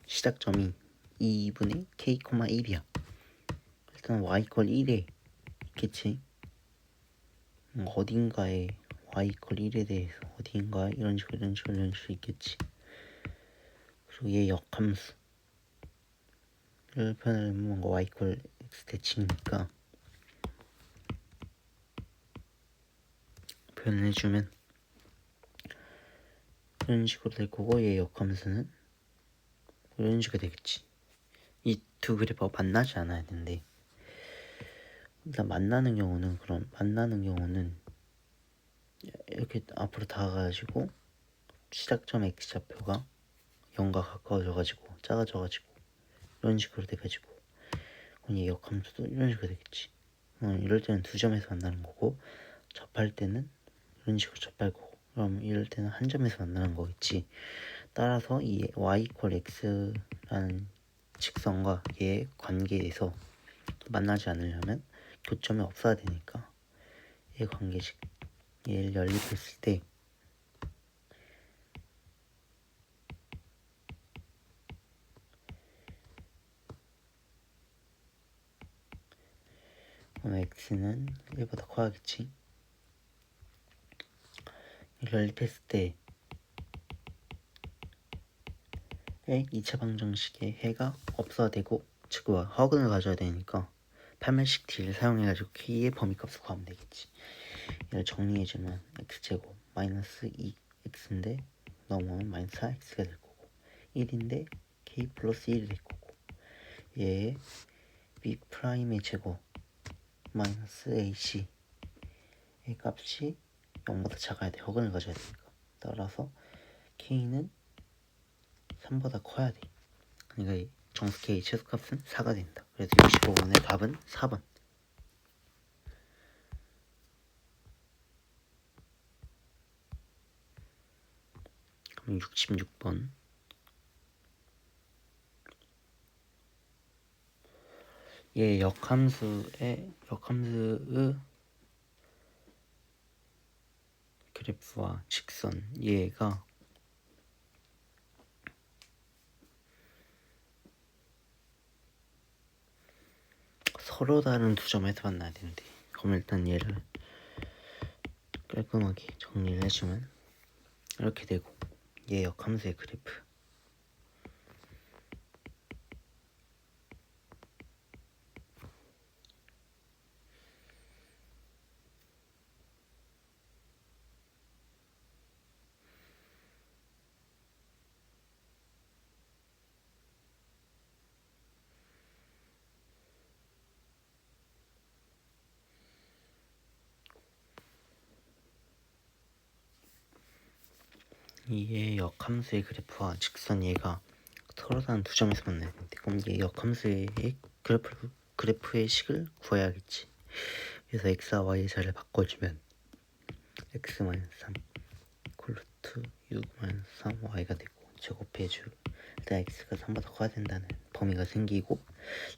시작점이 2분의 k, 1이야. 일단 y = 1에 있겠지. 어딘가에 y = 1에 대해서 어딘가에 이런 식으로 있겠지. 그리고 얘 역함수를 표현하려면 뭔가 y = x 대칭이니까 표현해주면 이런 식으로 될 거고 얘 역함수는 이런 식으로 되겠지. 이 두 그래프가 만나지 않아야 되는데 일단 만나는 경우는 이렇게 앞으로 다가가지고 시작점 x좌표가 0과 가까워져가지고 작아져가지고 이런 식으로 돼가지고 그럼 얘 역함수도 이런 식으로 되겠지. 이럴 때는 두 점에서 만나는 거고 접할 때는 이런 식으로 접할 거고 그럼 이럴 때는 한 점에서 만나는 거겠지. 따라서 이 y = x라는 직선과 얘의 관계에서 만나지 않으려면 교점이 없어야 되니까 얘 관계식 얘를 연립했을 때 x는 1보다 커야겠지. 연립했을 때 2차 방정식의 해가 없어야 되고 즉 허근을 가져야 되니까 8면식 d를 사용해가지고 k의 범위값을 구하면 되겠지. 얘를 정리해주면 x제곱 마이너스 2x인데 넘어오면 마이너스 4x가 될 거고 1인데 k 플러스 1이 될 거고 얘의 b'의 제곱 마이너스 ac 의 값이 0보다 작아야 돼. 허근을 가져야 되니까. 따라서 k는 3보다 커야 돼. 그러니까 정수 k 최소값은 4가 된다. 그래서 65번의 답은 4번. 그럼 66번. 얘 역함수의 그래프와 직선 얘가 서로 다른 두 점에서 만나야 되는데 그럼 일단 얘를 깔끔하게 정리를 해주면 이렇게 되고 얘 역함수의 그래프 얘 역함수의 그래프와 직선 얘가 서로 다른 두 점에서 만나야 되는데 그럼 이게 역함수의 그래프의 식을 구해야겠지. 그래서 x와 y의 자리를 바꿔주면 x-3 콜루트 6-3y가 되고 제곱해주 일단 x가 3보다 커야 된다는 범위가 생기고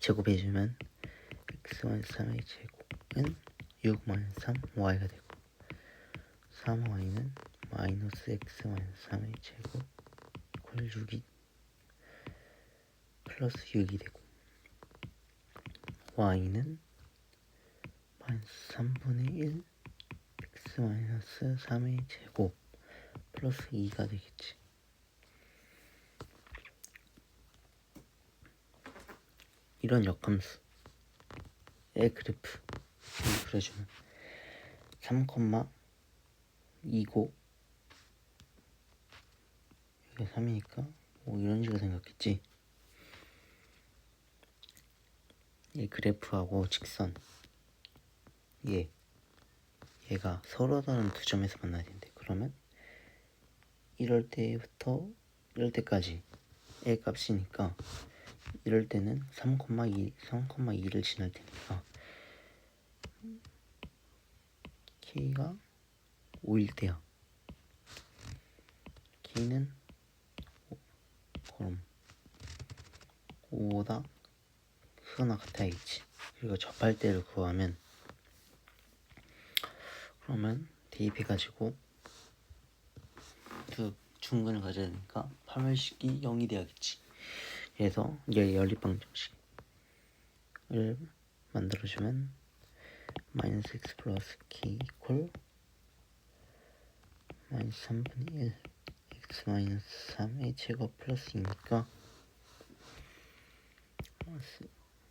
제곱해주면 x-3의 제곱은 6-3y가 되고 3y는 마이너스 x-3의 제곱 이퀄 6이 플러스 6이 되고 y는 마이너스 3분의 1 x-3의 제곱 플러스 2가 되겠지. 이런 역함수의 그래프를 그려주면 3,2고 여기가 3이니까 뭐 이런 식으로 생각했지. 이 그래프하고 직선 얘가 서로 다른 두 점에서 만나야 된대. 그러면 이럴 때까지 의 값이니까 이럴 때는 3,2를 지날 테니까 k가 5일 때야. k는 그럼 5보다 크거나 같아야겠지. 그리고 접할 때를 구하면 그러면 대입해가지고 그 중근을 가져야 되니까 파멸식이 0이 돼야겠지. 그래서 이제 연립방정식을 만들어주면 마이너스 x 플러스 k 이퀄 마이너스 3분의 1 x 마이너스 3의 제곱 플러스 2니까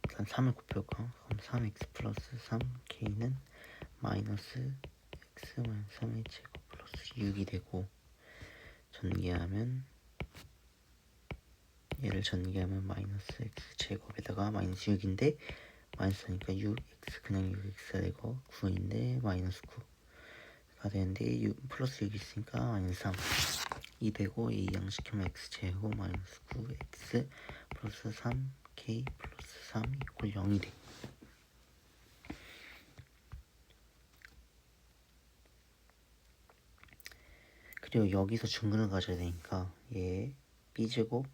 일단 3을 곱해볼까? 그럼 3x 플러스 3k는 마이너스 x 마이너스 3의 제곱 플러스 6이 되고 전개하면 얘를 전개하면 마이너스 x 제곱에다가 마이너스 6인데 마이너스 하니까 6x 그냥 6x가 되고 9인데 마이너스 9가 되는데 6, 플러스 6이 있으니까 마이너스 3이 되고 이 양식하면 x 제곱 마이너스 9x 플러스 3k 플러스 3 이퀄 0이 돼. 그리고 여기서 중근을 가져야 되니까 얘 b제곱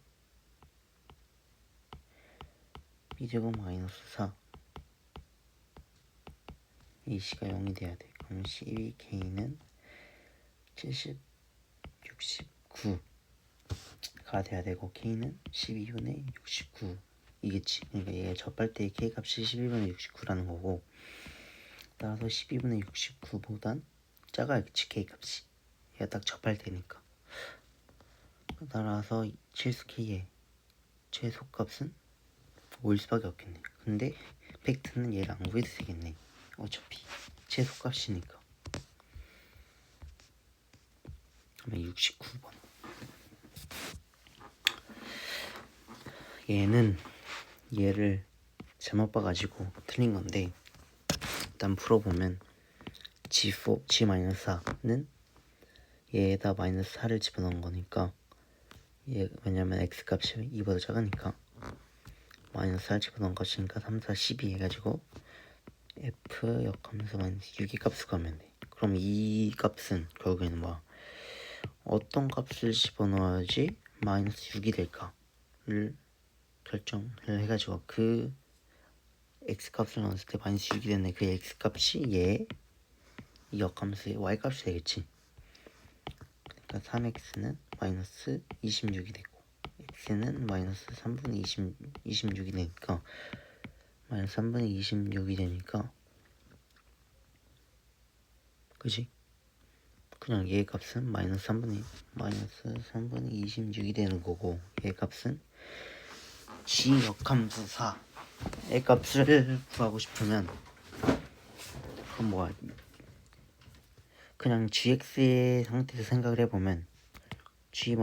마이너스 4 ac가 0이 돼야 돼. 그럼 12k는 70, 69가 돼야 되고 k는 12분의 69 이겠지. 그러니까 얘 접할 때 k 값이 12분의 69라는 거고 따라서 12분의 69보단 작아야겠지 k 값이. 얘가 딱 접할 때니까. 따라서 실수 k의 최소값은 5일 수밖에 없겠네. 근데 팩트는 얘를 안 구해도 되겠네. 어차피 최소값이니까. 그러면 69번. 얘를 잘못 봐가지고 틀린 건데 일단 풀어보면 G-4는 얘에다 마이너스 4를 집어넣은 거니까 얘 왜냐면 x값이 2보다 작으니까 마이너스 4를 집어넣은 것이니까 3, 4, 12 해가지고 f 역함수 마이너스 6의 값을 구하면 돼. 그럼 이 값은 결국에는 뭐야? 어떤 값을 집어넣어야지 마이너스 6이 될까를 결정을 해가지고 그 x값을 넣었을 때 마이너스 6이 되는 그 x값이 이 역함수의 y값이 되겠지. 그러니까 3x는 마이너스 26이 되고 x는 마이너스 3분의 26이 되니까 마이너스 3분의 26이 되니까 그지? 그냥 얘 값은 마이너스 3분의 26이 되는 거고 얘 값은 g 역함수 4의 값을 구하고 싶으면 그럼 뭐야? 그냥 gx의 상태에서 생각을 해보면 g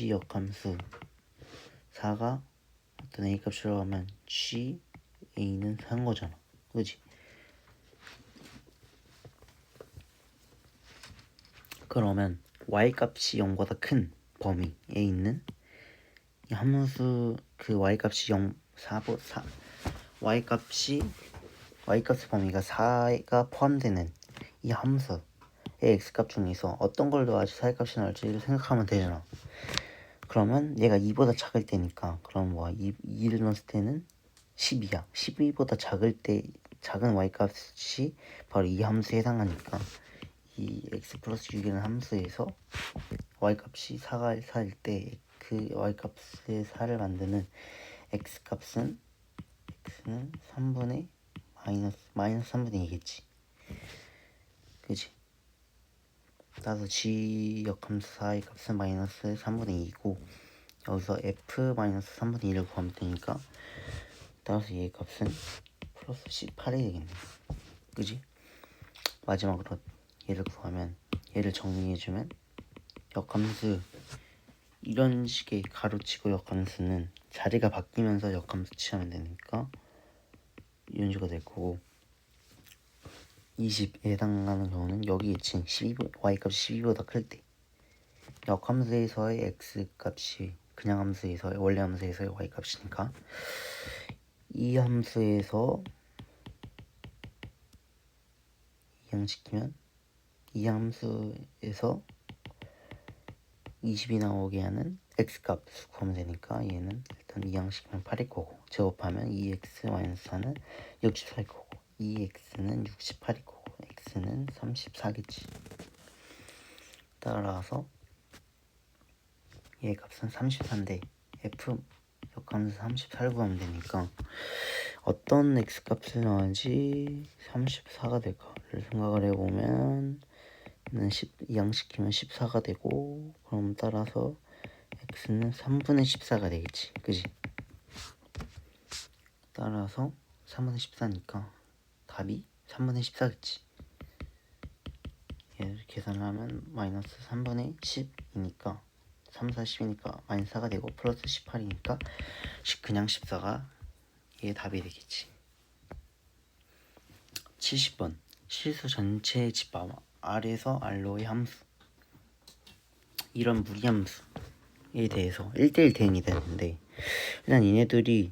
역함수 4가 어떤 a 값으로 하면 g a는 4인 거잖아. 그지? 그러면 y 값이 0보다 큰 범위에 있는 이 함수 그 y값이 0, 4, y값이 y값의 범위가 4가 포함되는 이 함수의 x값 중에서 어떤 걸 넣어야지 4의 값이 나올지를 생각하면 되잖아. 그러면 얘가 2보다 작을 때니까 그럼 뭐야 2를 넣었을 때는 12야. 12보다 작을 때 작은 y값이 바로 이 함수에 해당하니까 이 x 플러스 6이라는 함수에서 y값이 4일 때 그 y값의 4를 만드는 x는 3분의 마이너스 3분의 2겠지. 그지? 따라서 g 역함수 4의 값은 마이너스 3분의 2고 여기서 f 마이너스 3분의 1을 구하면 되니까 따라서 얘의 값은 플러스 18이 되겠네. 그지? 마지막으로 얘를 구하면 얘를 정리해주면 역함수 이런 식의 가로치고 역함수는 자리가 바뀌면서 역함수 취하면 되니까 이런 식으로 될 거고 20에 해당하는 경우는 여기겠지. y값이 12보다 클 때 역함수에서의 x값이 그냥 함수에서의 원래 함수에서의 y값이니까 이 함수에서 이항시키면 이 함수에서 20이 나오게 하는 x값 구하면 되니까 얘는 일단 이항시키면 8일 거고 제곱하면 2x-4는 64일 거고 2x는 68일 거고 x는 34겠지. 따라서 얘 값은 34인데 f 역함수 34를 구하면 되니까 어떤 x값을 넣어야지 34가 될까를 생각을 해보면 이항시키면 14가 되고 그럼 따라서 x는 3분의 14가 되겠지. 그지? 따라서 3분의 14니까 답이 3분의 14겠지. 얘를 계산을 하면 마이너스 3분의 10이니까 3, 4, 10이니까 마이너스 4가 되고 플러스 18이니까 그냥 14가 얘의 답이 되겠지. 70번 실수 전체의 집합 R에서 R로의 함수 이런 무리함수에 대해서 1대1 대응이 되는데 일단 얘네들이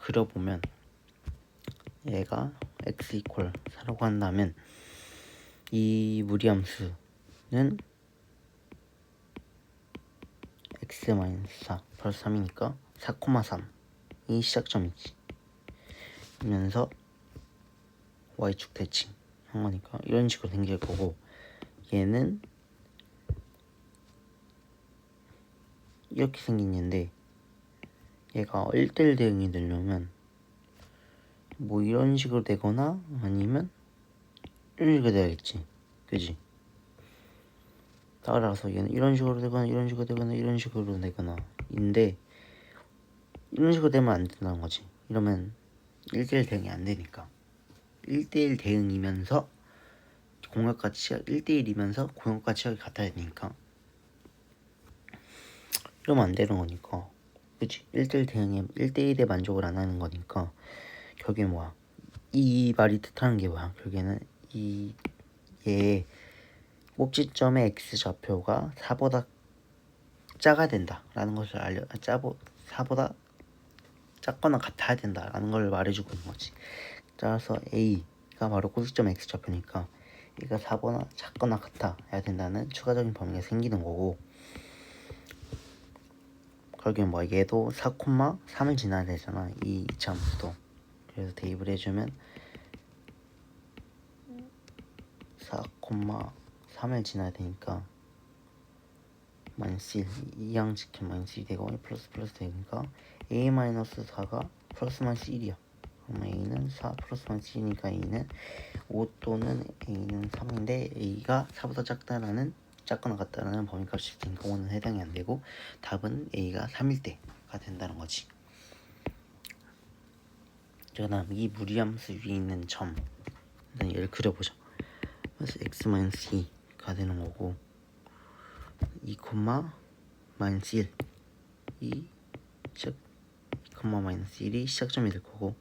그려보면 얘가 x 이퀄 4라고 한다면 이 무리함수는 x-4 플러스 3이니까 4,3이 시작점이지. 이면서 y축 대칭 한 거니까 이런 식으로 생길 거고 얘는 이렇게 생긴 얘인데 얘가 1대1 대응이 되려면 뭐 이런 식으로 되거나 아니면 이런 식으로 돼야겠지. 그지? 따라서 얘는 이런 식으로 되거나 이런 식으로 되거나 이런 식으로 되거나 인데 이런 식으로 되면 안 된다는 거지. 이러면 1대1 대응이 안 되니까 1대1 대응이면서 공역과 치역 1대1이면서 공역과 치역이 같아야 되니까 이러면 안 되는 거니까 그치? 1대1 대응에 1대1에 만족을 안 하는 거니까 결국에 뭐야 이 말이 뜻하는 게 뭐야 결국에는 얘의 꼭지점의 x좌표가 4보다 작아야 된다라는 것을 4보다 작거나 같아야 된다라는 걸 말해주고 있는 거지. 따라서 A가 바로 꼭지점 x좌표니까 얘가 4보다 작거나 같아야 된다는 추가적인 범위가 생기는 거고 결국엔 뭐 얘도 4,3을 지나야 되잖아 이 이차함수도. 그래서 대입을 해주면 4,3을 지나야 되니까 마이너스 1 이항시키면 마이너스 1이 되고 플러스 되니까 a-4가 플러스 마이너스 1이야. 그럼 a는 4 플러스 마이너스 1이니까 a는 5 또는 a는 3인데 a가 4보다 작거나 같다라는 범위값이 있으니까 5는 해당이 안 되고 답은 a가 3일 때가 된다는 거지. 그 다음 이 무리함수 위에 있는 점 일단 얘를 그려보자. 그래서 x-2가 되는 거고 2, 마이너스 1 마이너스 1이 시작점이 될 거고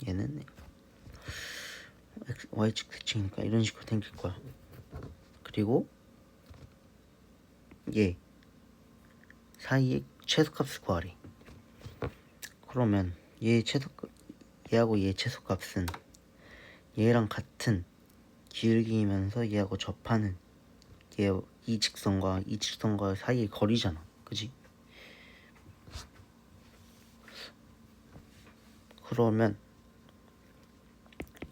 얘는 y축 대칭이니까 이런 식으로 생길 거야. 그리고 얘 사이의 최소값을 구하래. 그러면 얘하고 얘 최소값은 얘랑 같은 기울기이면서 얘하고 접하는 이 직선과 이 직선과 사이의 거리잖아. 그지? 그러면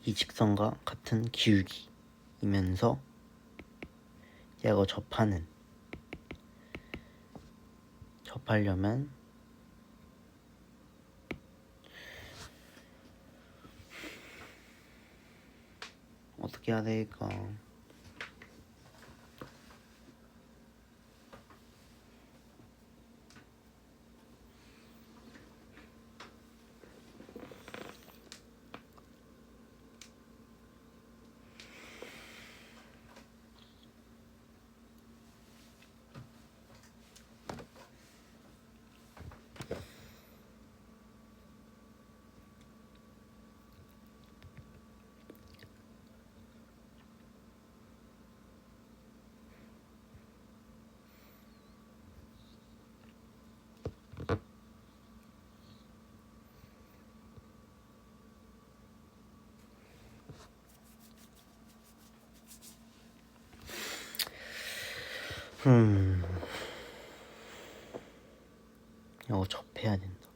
이 직선과 같은 기울기이면서 얘하고 접하려면 어떻게 해야 될까? 이거 접해야 된다.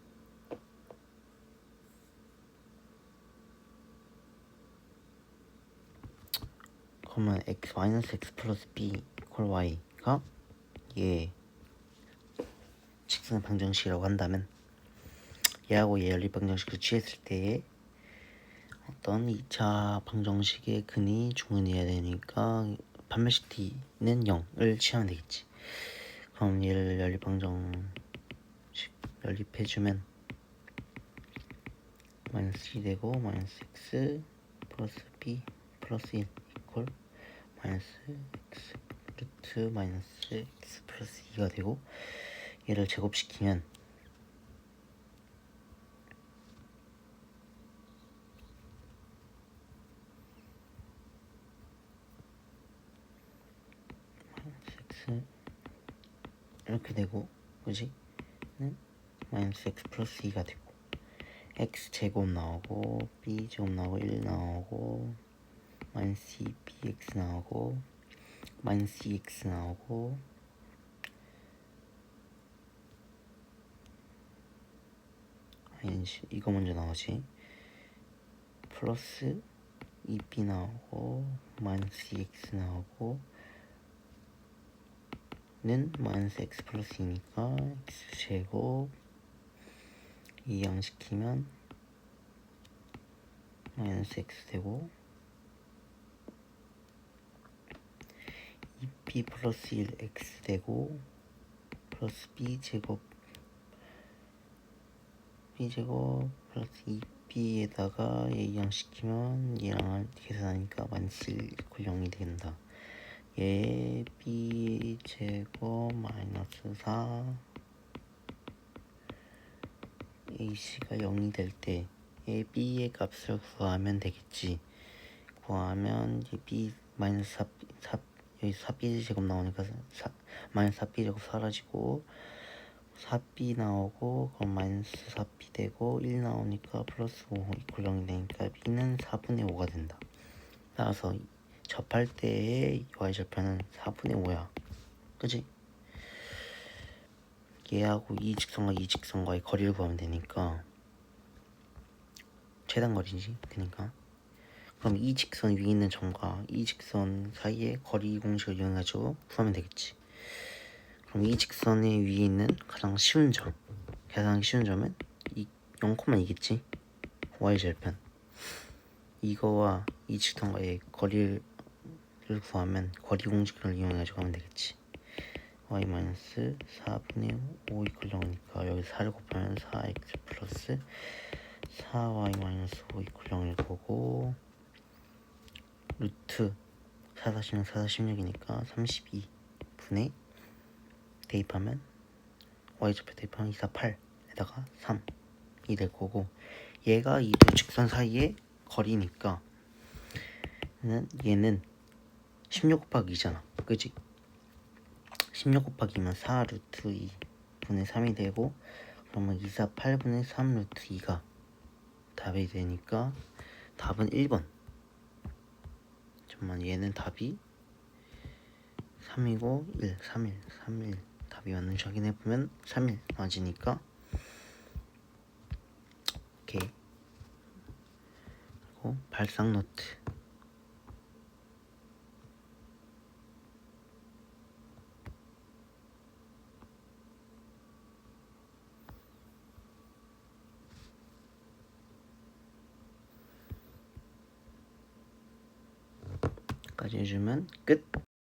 그러면 x 플러스 b 이퀄 y가 얘 직선 방정식이라고 한다면 얘하고 얘 연립방정식을 취했을 때에 어떤 2차 방정식의 근이 중근이어야 되니까 판별식 t는 0을 취하면 되겠지. 그럼 얘를 연립방정식 연립해주면 마이너스 2 되고 마이너스 x 플러스 b 플러스 1 이퀄 마이너스 x 루트 마이너스 x 플러스 2가 되고 얘를 제곱시키면 x 이렇게 되고 그지? 는 마이너스 x 플러스 2가 되고 x 제곱 나오고 b 제곱 나오고 1 나오고 마이너스 2bx 나오고 마이너스 2x 나오고 아니지 이거 먼저 나오지. 플러스 2b 나오고 마이너스 2x 나오고 는 마이너스 x 플러스 2니까 x 제곱 이항시키면 마이너스 x 되고 2b 플러스 1 x 되고 플러스 b 제곱 플러스 2b에다가 얘 이항시키면 얘랑 계산하니까 마이너스 1 이퀄 0이 된다. 얘 b 제곱 마이너스 4 ac가 0이 될 때 얘 b의 값을 구하면 되겠지. 구하면 이 b 마이너스 4 여기 4b 제곱 나오니까 마이너스 4b 제곱 사라지고 4b 나오고 그럼 마이너스 4b 되고 1 나오니까 플러스 5 이퀄 0이 되니까 b는 4분의 5가 된다. 따라서 접할 때의 y절편은 4분의 5야. 그지? 얘하고 이 직선과의 거리를 구하면 되니까 최단거리지. 그러니까 그럼 이 직선 위에 있는 점과 이 직선 사이의 거리 공식을 이용해가지고 구하면 되겠지. 그럼 이 직선의 위에 있는 가장 쉬운 점, 계산하기 쉬운 점은 이 0,2겠지. y절편. 이거와 이 직선과의 거리를 구하면 거리 공식을 이용해가지고 하면 되겠지. y 마이너스 4분의 5 이퀄 0이니까 여기 4를 곱하면 4x 플러스 4y 마이너스 5 이퀄 0일 거고 루트 4, 4, 16이니까 32분의 대입하면 y좌표 대입하면 2, 4, 8에다가 3이 될 거고 얘가 이 두 직선 사이의 거리니까 얘는 16 곱하기 2잖아. 그지? 16 곱하기 2면 4 루트 2 분의 3이 되고, 그러면 2, 4, 8분의 3 루트 2가 답이 되니까 답은 1번. 잠깐만, 얘는 답이 3이고 1, 3, 1 답이 맞는지 확인해보면 3, 1 맞으니까 오케이. 그리고 발상 노트. 까지 해주면 끝.